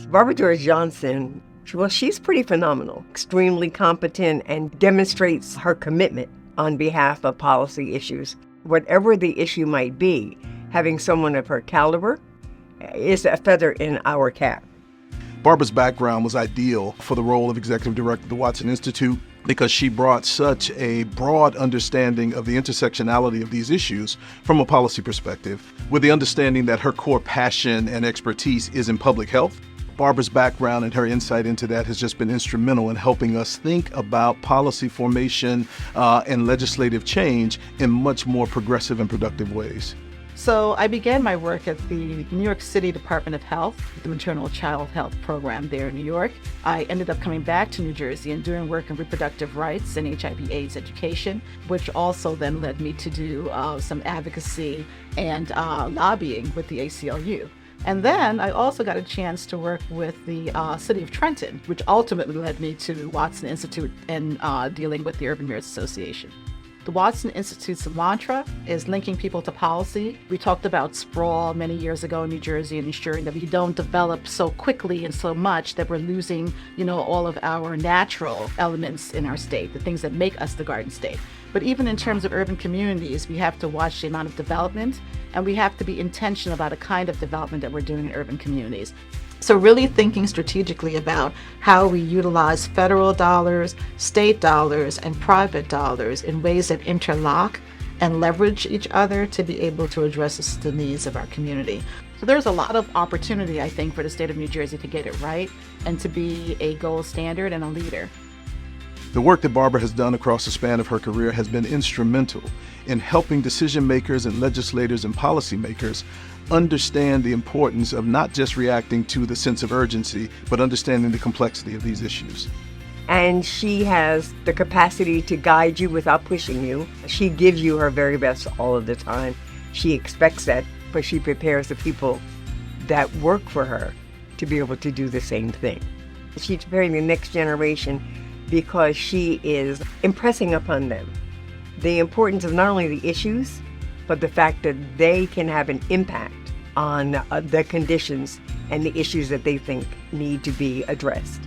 Barbara George Johnson, well, she's pretty phenomenal, extremely competent, and demonstrates her commitment on behalf of policy issues. Whatever the issue might be, having someone of her caliber is a feather in our cap. Barbara's background was ideal for the role of executive director of the Watson Institute because she brought such a broad understanding of the intersectionality of these issues from a policy perspective, with the understanding that her core passion and expertise is in public health. Barbara's background and her insight into that has just been instrumental in helping us think about policy formation and legislative change in much more progressive and productive ways. So I began my work at the New York City Department of Health, the maternal child health program there in New York. I ended up coming back to New Jersey and doing work in reproductive rights and HIV/AIDS education, which also then led me to do some advocacy and lobbying with the ACLU. And then I also got a chance to work with the city of Trenton, which ultimately led me to Watson Institute and dealing with the Urban Mayors Association. The Watson Institute's mantra is linking people to policy. We talked about sprawl many years ago in New Jersey and ensuring that we don't develop so quickly and so much that we're losing, all of our natural elements in our state, the things that make us the Garden State. But even in terms of urban communities, we have to watch the amount of development, and we have to be intentional about a kind of development that we're doing in urban communities. So really thinking strategically about how we utilize federal dollars, state dollars, and private dollars in ways that interlock and leverage each other to be able to address the needs of our community. So there's a lot of opportunity, I think, for the state of New Jersey to get it right and to be a gold standard and a leader. The work that Barbara has done across the span of her career has been instrumental in helping decision makers and legislators and policymakers understand the importance of not just reacting to the sense of urgency, but understanding the complexity of these issues. And she has the capacity to guide you without pushing you. She gives you her very best all of the time. She expects that, but she prepares the people that work for her to be able to do the same thing. She's preparing the next generation because she is impressing upon them the importance of not only the issues, but the fact that they can have an impact on the conditions and the issues that they think need to be addressed.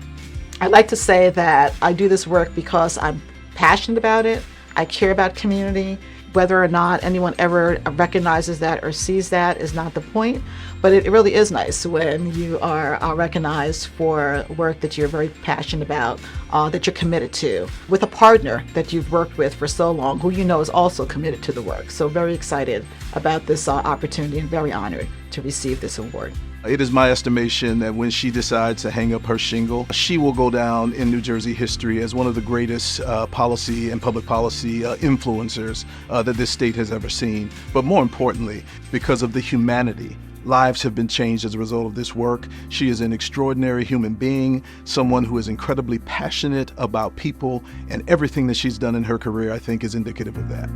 I like to say that I do this work because I'm passionate about it. I care about community. Whether or not anyone ever recognizes that or sees that is not the point, but it really is nice when you are recognized for work that you're very passionate about, that you're committed to, with a partner that you've worked with for so long, who you know is also committed to the work. So very excited about this opportunity and very honored to receive this award. It is my estimation that when she decides to hang up her shingle, she will go down in New Jersey history as one of the greatest policy and public policy influencers that this state has ever seen. But more importantly, because of the humanity. Lives have been changed as a result of this work. She is an extraordinary human being, someone who is incredibly passionate about people, and everything that she's done in her career, I think, is indicative of that.